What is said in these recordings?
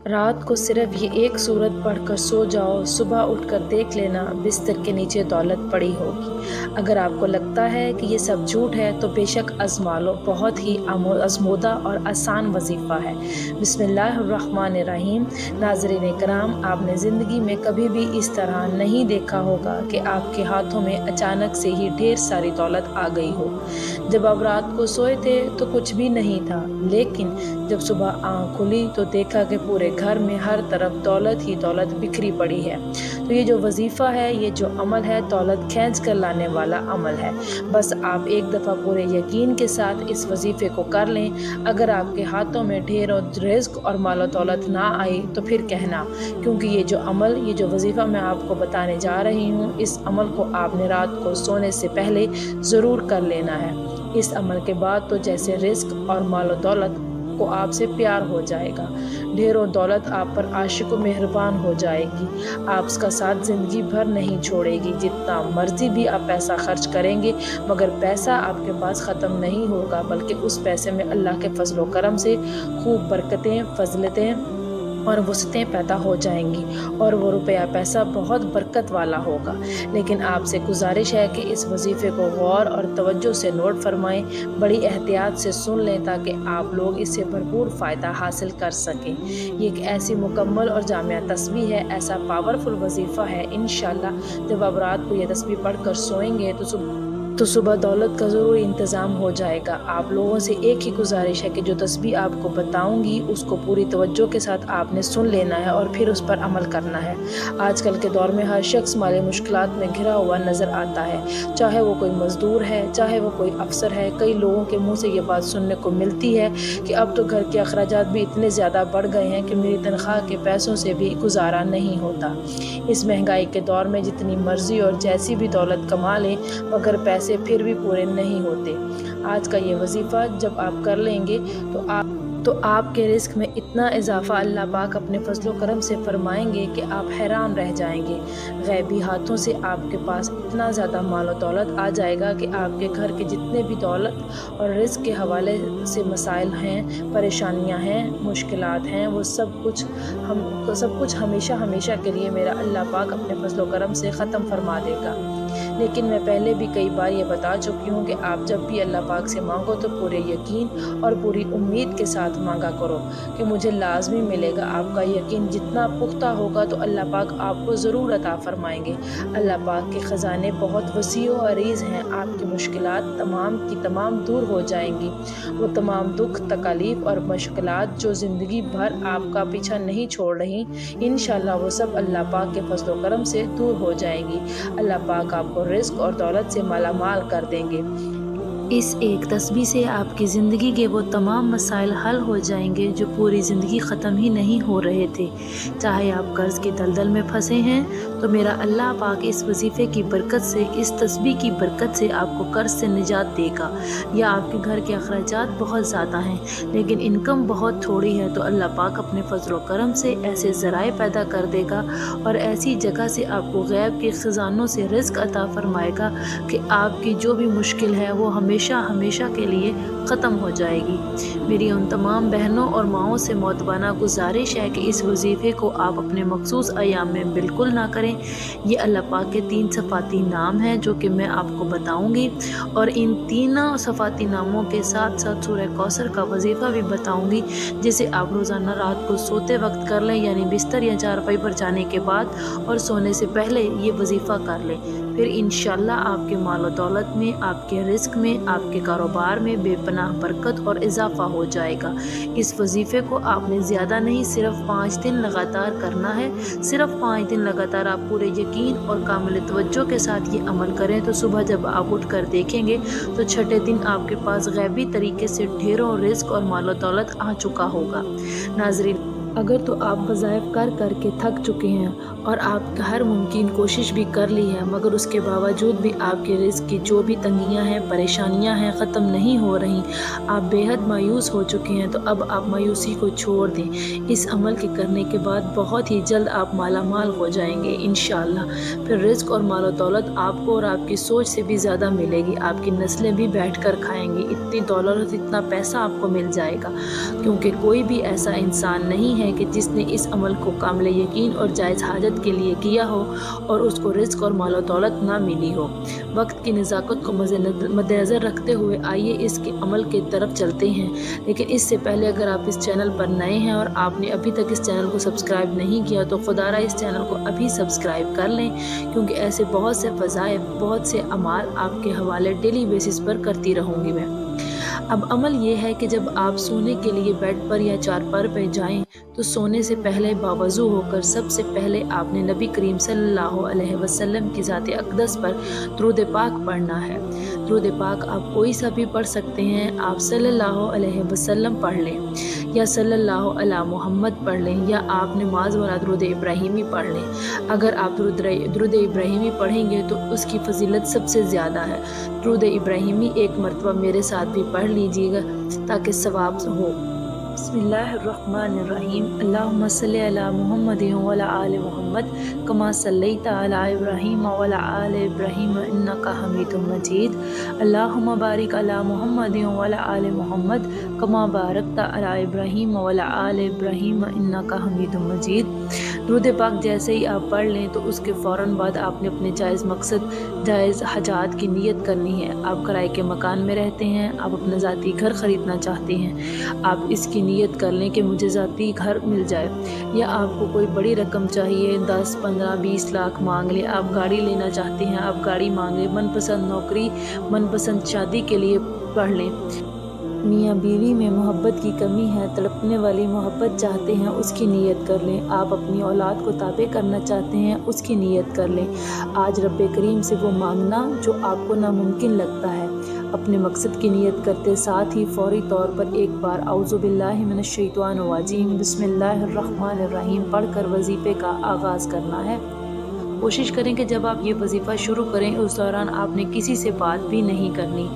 रात को सिर्फ ये एक सूरत पढ़कर सो जाओ, सुबह उठकर देख लेना बिस्तर के नीचे दौलत पड़ी होगी। अगर आपको लगता है कि ये सब झूठ है तो बेशक आजमा लो, बहुत ही आजमूदा और आसान वजीफ़ा है। बिस्मिल्लाहिर्रहमानिर्रहीम। नाज़रीन कराम, आपने ज़िंदगी में कभी भी इस तरह नहीं देखा होगा कि आपके हाथों में अचानक से ही ढेर सारी दौलत आ गई हो। जब आप रात को सोए थे तो कुछ भी नहीं था, लेकिन जब सुबह आँख खुली तो देखा कि पूरे घर में हर तरफ दौलत ही दौलत बिखरी पड़ी है। तो ये जो वजीफ़ा है, ये जो अमल है, दौलत खींच कर लाने वाला अमल है। बस आप एक दफ़ा पूरे यकीन के साथ इस वजीफ़े को कर लें। अगर आपके हाथों में ढेरों रिज़्क और मालो दौलत ना आई तो फिर कहना, क्योंकि ये जो अमल, ये जो वजीफ़ा मैं आपको बताने जा रही हूँ, इस अमल को आपने रात को सोने से पहले ज़रूर कर लेना है। इस अमल के बाद तो जैसे रिज़्क और मालो दौलत को आपसे प्यार हो जाएगा, ढेरों दौलत आप पर आशिक व मेहरबान हो जाएगी, आप उसका साथ ज़िंदगी भर नहीं छोड़ेगी। जितना मर्ज़ी भी आप पैसा खर्च करेंगे, मगर पैसा आपके पास ख़त्म नहीं होगा, बल्कि उस पैसे में अल्लाह के फज़ल व करम से खूब बरकतें, फज़लतें और वसअतें पैदा हो जाएंगी, और वो रुपया पैसा बहुत बरकत वाला होगा। लेकिन आपसे गुजारिश है कि इस वजीफ़े को गौर और तवज्जो से नोट फरमाएं, बड़ी एहतियात से सुन लें, ताकि आप लोग इससे भरपूर फ़ायदा हासिल कर सकें। ये एक ऐसी मुकम्मल और जामिया तस्बीह है, ऐसा पावरफुल वजीफ़ा है। इंशाअल्लाह जब आप रात को ये तस्बीह पढ़ कर सोएंगे तो सुबह दौलत का ज़रूर इंतज़ाम हो जाएगा। आप लोगों से एक ही गुजारिश है कि जो तस्बीह आपको बताऊंगी उसको पूरी तवज्जो के साथ आपने सुन लेना है और फिर उस पर अमल करना है। आजकल के दौर में हर शख्स माली मुश्किलात में घिरा हुआ नज़र आता है, चाहे वो कोई मज़दूर है, चाहे वो कोई अफसर है। कई लोगों के मुँह से ये बात सुनने को मिलती है कि अब तो घर के अखराजात भी इतने ज़्यादा बढ़ गए हैं कि मेरी तनख्वाह के पैसों से भी गुजारा नहीं होता। इस महंगाई के दौर में जितनी मर्ज़ी और जैसी भी दौलत कमा लें, मगर पैसे फिर भी पूरे नहीं होते। आज का ये वजीफ़ा जब आप कर लेंगे तो आपके रिस्क में इतना इजाफा अल्लाह पाक अपने फजलो करम से फरमाएंगे कि आप हैरान रह जाएंगे। गैबी हाथों से आपके पास इतना ज़्यादा मालो दौलत आ जाएगा कि आपके घर के जितने भी दौलत और रिस्क के हवाले से मसाइल हैं, परेशानियां हैं, मुश्किलात हैं, वो सब कुछ हमेशा हमेशा के लिए मेरा अल्लाह पाक अपने फजलो करम से ख़त्म फरमा देगा। लेकिन मैं पहले भी कई बार ये बता चुकी हूँ कि आप जब भी अल्लाह पाक से मांगो तो पूरे यकीन और पूरी उम्मीद के साथ मांगा करो कि मुझे लाजमी मिलेगा। आपका यकीन जितना पुख्ता होगा तो अल्लाह पाक आपको ज़रूर अता फरमाएंगे। अल्लाह पाक के ख़जाने बहुत वसी व अरीज़ हैं, आपकी मुश्किलात तमाम की तमाम दूर हो जाएंगी। वो तमाम दुख, तकालीफ और मुश्किलात जो ज़िंदगी भर आपका पीछा नहीं छोड़ रही, इंशाअल्लाह वो सब अल्लाह पाक के फज़ल व करम से दूर हो जाएंगी। अल्लाह पाक आपको रिज़्क और दौलत से मालामाल कर देंगे। इस एक तस्बीह से आपकी ज़िंदगी के वो तमाम मसाइल हल हो जाएंगे जो पूरी ज़िंदगी ख़त्म ही नहीं हो रहे थे। चाहे आप कर्ज़ के दलदल में फंसे हैं तो मेरा अल्लाह पाक इस वजीफ़े की बरकत से, इस तस्बीह की बरकत से आपको कर्ज़ से निजात देगा। या आपके घर के अखराजात बहुत ज़्यादा हैं लेकिन इनकम बहुत थोड़ी है, तो अल्लाह पाक अपने फज़ल व करम से ऐसे ज़राए पैदा कर देगा और ऐसी जगह से आपको गैब के ख़जानों से रिज़्क अता फ़रमाएगा कि आपकी जो भी मुश्किल है वो हमेशा हमेशा के लिए ख़त्म हो जाएगी। मेरी उन तमाम बहनों और माओं से मोतबाना गुजारिश है कि इस वजीफ़े को आप अपने मखसूस अयाम में बिल्कुल ना करें। ये अल्लाह पाक के 3 सफ़ाती नाम हैं जो कि मैं आपको बताऊंगी, और इन तीनों सफ़ाती नामों के साथ साथ सूरह कौसर का वजीफ़ा भी बताऊंगी, जिसे आप रोज़ाना रात को सोते वक्त कर लें, यानी बिस्तर या चारपाई पर जाने के बाद और सोने से पहले ये वजीफ़ा कर लें। फिर इंशाअल्लाह आपके माल और दौलत में, आपके रिस्क में, आपके कारोबार में बेपनाह बरकत और इजाफा हो जाएगा। इस वजीफ़े को आपने ज़्यादा नहीं, सिर्फ 5 दिन लगातार करना है। सिर्फ 5 दिन लगातार आप पूरे यकीन और कामिल तवज्जो के साथ ये अमल करें तो सुबह जब आप उठ कर देखेंगे तो छठे दिन आपके पास गैबी तरीके से ढेरों रिस्क और माल और दौलत आ चुका होगा। नाज़रीन, अगर तो आप वज़ाइफ कर कर के थक चुके हैं और आप हर मुमकिन कोशिश भी कर ली है, मगर उसके बावजूद भी आपके रिज़्क की जो भी तंगियां हैं, परेशानियां हैं, ख़त्म नहीं हो रही, आप बेहद मायूस हो चुके हैं, तो अब आप मायूसी को छोड़ दें। इस अमल के करने के बाद बहुत ही जल्द आप माला माल हो जाएंगे इंशाअल्लाह। फिर रिज़्क और माल दौलत आपको और आपकी सोच से भी ज़्यादा मिलेगी। आपकी नस्लें भी बैठ कर खाएँगी। इतनी दौलत, इतना पैसा आपको मिल जाएगा, क्योंकि कोई भी ऐसा इंसान नहीं है हैं कि जिसने इस अमल को कामिल यकीन और जायज़ हाजत के लिए किया हो और उसको रिज़्क़ और माल दौलत ना मिली हो। वक्त की नज़ाकत को मद्देनज़र रखते हुए आइए इसके अमल की तरफ चलते हैं। लेकिन इससे पहले अगर आप इस चैनल पर नए हैं और आपने अभी तक इस चैनल को सब्सक्राइब नहीं किया तो खुदारा इस चैनल को अभी सब्सक्राइब कर लें, क्योंकि ऐसे बहुत से फ़ज़ाइल, बहुत से अमाल आपके हवाले डेली बेसिस पर करती रहूँगी मैं। अब अमल ये है कि जब आप सोने के लिए बेड पर या चारपाई पर जाएं तो सोने से पहले बावज़ू होकर सबसे पहले आपने नबी करीम सल्लल्लाहु अलैहि वसल्लम की ज़ात अक़दस पर दुरूद पाक पढ़ना है। दुरूद पाक आप कोई सा भी पढ़ सकते हैं। आप सल्लल्लाहु अलैहि वसल्लम पढ़ लें या सल्लल्लाहु अला मुहम्मद पढ़ लें या आप नमाज वाला दुरूद इब्राहिमी पढ़ लें। अगर आप दुरूद इब्राहिमी पढ़ेंगे तो उसकी फ़जीलत सबसे ज़्यादा है। दुरूद इब्राहिमी एक मरतबा मेरे साथ भी पढ़ लीजिएगा ताकि सवाब हो। बिस्मिल्लाहिर्रहमानिर्रहीम। अल्लाहुम्मा सल्लि अला मुहम्मदिन व अला आलि मुहम्मद कमा सल्लैता अला इब्राहीम व अला आलि इब्राहीम इन्नका हमीदुम मजीद। अल्लाहुम्मा बारिक अला मुहम्मदिन व अला आलि मुहम्मद कमा बारकता अला इब्राहीम व अला आलि इब्राहीम इन्नका हमीदुम मजीद। दुरूद पाक जैसे ही आप पढ़ लें तो उसके फ़ौरन बाद आपने अपने जायज़ मकसद, जायज़ हाजात की नीयत करनी है। आप किराए के मकान में रहते हैं, आप अपना ज़ाती घर ख़रीदना चाहते हैं, आप इसकी नीयत कर लें कि मुझे ज़ाती घर मिल जाए। या आपको कोई बड़ी रकम चाहिए, 10, 15, 20 लाख मांग लें। आप गाड़ी लेना चाहते हैं, आप गाड़ी मांग लें। मनपसंद नौकरी, मनपसंद शादी के लिए पढ़ लें। मियाँ बीवी में मोहब्बत की कमी है, तड़पने वाली मोहब्बत चाहते हैं, उसकी नीयत कर लें। आप अपनी औलाद को ताबे करना चाहते हैं, उसकी नीयत कर लें। आज रब्बे करीम से वो मांगना जो आपको नामुमकिन लगता है। अपने मकसद की नीयत करते साथ ही फ़ौरी तौर पर एक बार औज़ु बिल्लाहि मिनश शैतानिर रजीम बिस्मिल्लाहिर्रहमानिर्रहीम पढ़कर वजीफ़े का आगाज़ करना है। कोशिश करें कि जब आप ये वजीफ़ा शुरू करें उस दौरान आपने किसी से बात भी नहीं करनी,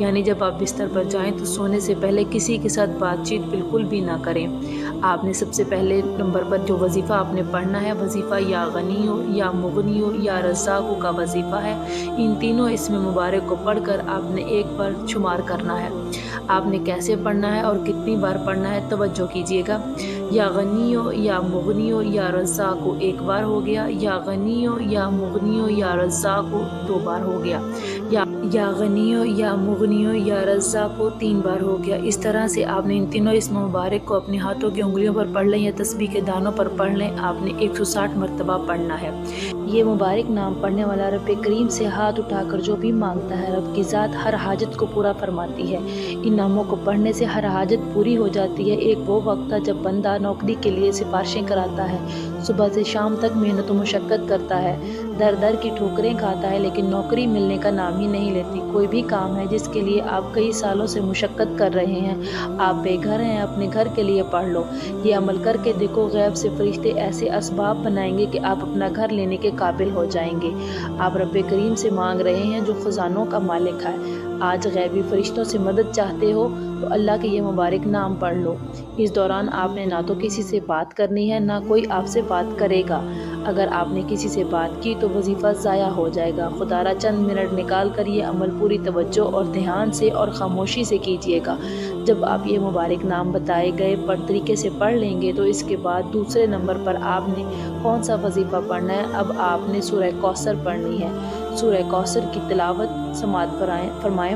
यानी जब आप बिस्तर पर जाएं तो सोने से पहले किसी के साथ बातचीत बिल्कुल भी ना करें। आपने सबसे पहले नंबर पर जो वजीफ़ा आपने पढ़ना है, वजीफ़ा या गनियो या मुगनियो या रज़्ज़ाक़ो का वजीफ़ा है। इन तीनों इसमें मुबारक को पढ़कर आपने एक बार शुमार करना है। आपने कैसे पढ़ना है और कितनी बार पढ़ना है तवज्जो कीजिएगा। या गनियो या मुगनियो या रज़्ज़ाक़ो एक बार हो गया, या गनियो या मुगनियो या रज़्ज़ाक़ो 2 बार हो गया, या गनियो या मुगनियो या रज़्ज़ाक़ो 3 बार हो गया। इस तरह से आपने इन तीनों इसम मुबारक को अपने हाथों की उंगलियों पर पढ़ लें या तस्बीह के दानों पर पढ़ लें। आपने 160 मरतबा पढ़ना है। ये मुबारक नाम पढ़ने वाला रब्बे करीम से हाथ उठाकर जो भी मांगता है, रब की ज़ात हर हाजत को पूरा फरमाती है। इन नामों को पढ़ने से हर हाजत पूरी हो जाती है। एक वो वक्त था जब बंदा नौकरी के लिए सिफारिशें कराता है, सुबह से शाम तक मेहनत व मुशक्क़त करता है, दर दर की ठोकरें खाता है, लेकिन नौकरी मिलने का नाम ही नहीं लेती। कोई भी काम है जिसके लिए आप कई सालों से मुशक्क़त कर रहे हैं, आप बेघर हैं, अपने घर के लिए पढ़ लो। ये अमल करके देखो, गैब से फरिश्ते ऐसे असबाब बनाएंगे कि आप अपना घर लेने के काबिल हो जाएंगे। आप रब्बे करीम से मांग रहे हैं जो ख़ज़ानों का मालिक है। आज गैबी फरिश्तों से मदद चाहते हो तो अल्लाह के ये मुबारक नाम पढ़ लो। इस दौरान आपने ना तो किसी से बात करनी है, ना कोई आपसे बात करेगा। अगर आपने किसी से बात की तो वजीफ़ा ज़ाया हो जाएगा। खुदारा चंद मिनट निकाल कर ये अमल पूरी तवज्जो और ध्यान से और खामोशी से कीजिएगा। जब आप ये मुबारक नाम बताए गए तरीके से पढ़ लेंगे तो इसके बाद दूसरे नंबर पर आपने कौन सा वजीफ़ा पढ़ना है। अब आपने सूरह कौसर पढ़नी है। सूरह कौसर की तिलावत समाअत फरमाएं।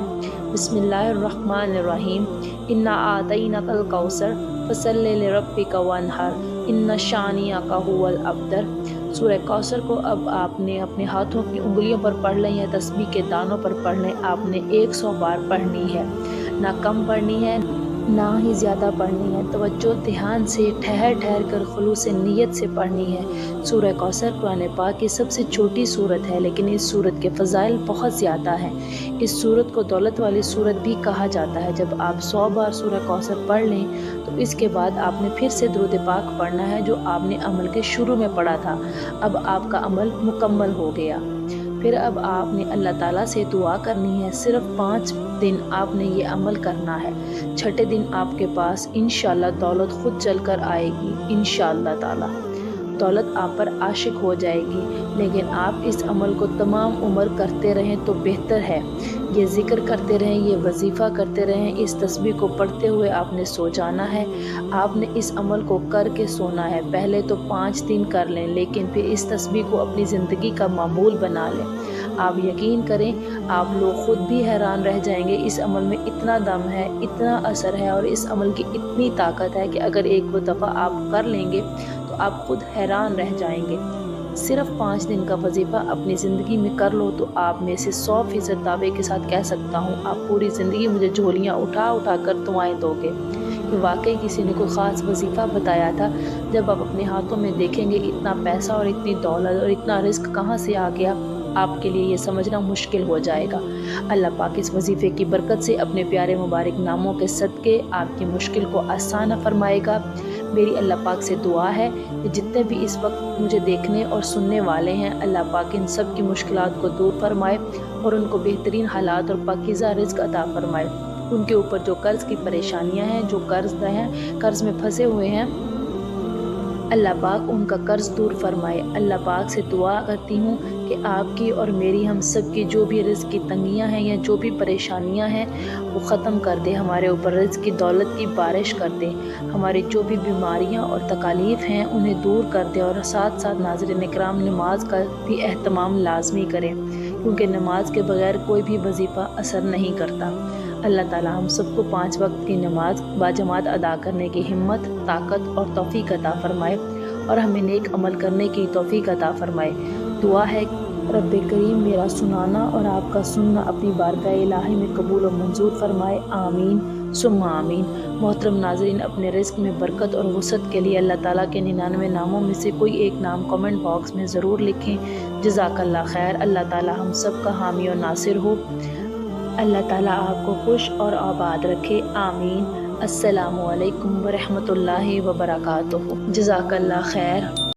बिस्मिल्लाहिर्रहमानिर्रहीम। इन्ना आतैनाकल कौसर फसल्लि लिरब्बिका वन्हर इन्ना शानिअका हुवल अब्तर। सूरह कौसर को अब आपने अपने हाथों की उंगलियों पर पढ़ लें या तस्बीह के दानों पर पढ़ लें। आपने 100 बार पढ़नी है, ना कम पढ़नी है ना ही ज़्यादा पढ़नी है। तवज्जो ध्यान से ठहर ठहर कर खुलूस नीयत से पढ़नी है। सूरह कौसर कुरान पाक की सबसे छोटी सूरत है, लेकिन इस सूरत के फ़ज़ाइल बहुत ज़्यादा हैं। इस सूरत को दौलत वाली सूरत भी कहा जाता है। जब आप 100 बार सूरह कौसर पढ़ लें तो इसके बाद आपने फिर से दुरूद पाक पढ़ना है जो आपने अमल के शुरू में पढ़ा था। अब आपका अमल मुकम्मल हो गया। फिर अब आपने अल्लाह ताला से दुआ करनी है। सिर्फ 5 दिन आपने ये अमल करना है। छठे दिन आपके पास इंशाअल्लाह दौलत खुद चल कर आएगी इंशाअल्लाह ताला। दौलत आप पर आशिक हो जाएगी, लेकिन आप इस अमल को तमाम उम्र करते रहें तो बेहतर है। ये ज़िक्र करते रहें, ये वजीफ़ा करते रहें, इस तस्बीह को पढ़ते हुए आपने सो जाना है। आपने इस अमल को करके सोना है। पहले तो 5 दिन कर लें, लेकिन फिर इस तस्बीह को अपनी ज़िंदगी का मामूल बना लें। आप यकीन करें, आप लोग ख़ुद भी हैरान रह जाएंगे। इस अमल में इतना दम है, इतना असर है और इस अमल की इतनी ताकत है कि अगर एक दफ़ा आप कर लेंगे तो आप खुद हैरान रह जाएंगे। सिर्फ 5 दिन का वजीफ़ा अपनी ज़िंदगी में कर लो तो आप में से 100% दावे के साथ कह सकता हूँ, आप पूरी ज़िंदगी मुझे झोलियाँ उठा उठा कर दुआएं दोगे कि वाकई किसी ने कोई ख़ास वजीफ़ा बताया था। जब आप अपने हाथों में देखेंगे इतना पैसा और इतनी दौलत और इतना रिस्क कहाँ से आ गया, आपके लिए ये समझना मुश्किल हो जाएगा। अल्लाह पाक इस वजीफ़े की बरकत से अपने प्यारे मुबारक नामों के सदक़े आपकी मुश्किल को आसान फरमाएगा। मेरी अल्लाह पाक से दुआ है कि जितने भी इस वक्त मुझे देखने और सुनने वाले हैं, अल्लाह पाक इन सब की मुश्किलात को दूर फरमाए और उनको बेहतरीन हालात और पाकीज़ा रिज़्क़ अता फरमाए। उनके ऊपर जो कर्ज़ की परेशानियां हैं, जो कर्ज़ में फंसे हुए हैं, अल्लाह पाक उनका कर्ज़ दूर फरमाए। अल्लाह पाक से दुआ करती हूँ कि आपकी और मेरी, हम सब की जो भी रिज़्क़ की तंगियाँ हैं या जो भी परेशानियाँ हैं वो ख़त्म कर दे। हमारे ऊपर रिज़्क़ की दौलत की बारिश कर दे। हमारी जो भी बीमारियाँ और तकालीफ़ हैं उन्हें दूर कर दे और साथ साथ नाज़रीन इकराम, नमाज का भी एहतमाम लाजमी करें, क्योंकि नमाज के बग़ैर कोई भी वजीफ़ा असर नहीं करता। अल्लाह ताला हम सबको 5 वक्त की नमाज बाजमात अदा करने की हिम्मत, ताकत और तौफ़ीक अता फ़रमाए और हमें नेक अमल करने की तौफ़ीक अता फ़रमाए। दुआ है रब्बे करीम मेरा सुनाना और आपका सुनना अपनी बारगाह इलाही में कबूल और मंजूर फरमाए। आमीन सुम्मा आमीन। मोहतरम नाज़रीन, अपने रिज़्क़ में बरकत और वसअत के लिए अल्लाह ताला के 99 नामों में से कोई एक नाम कमेंट बॉक्स में ज़रूर लिखें। जज़ाकल्लाह खैर। अल्लाह ताला हम सब का हामी और नासिर हो। अल्लाह ताला आपको खुश और आबाद रखे। आमीन। अस्सलामु अलैकुम व रहमतुल्लाहि व बरकातुहू। जज़ाकल्लाह खैर।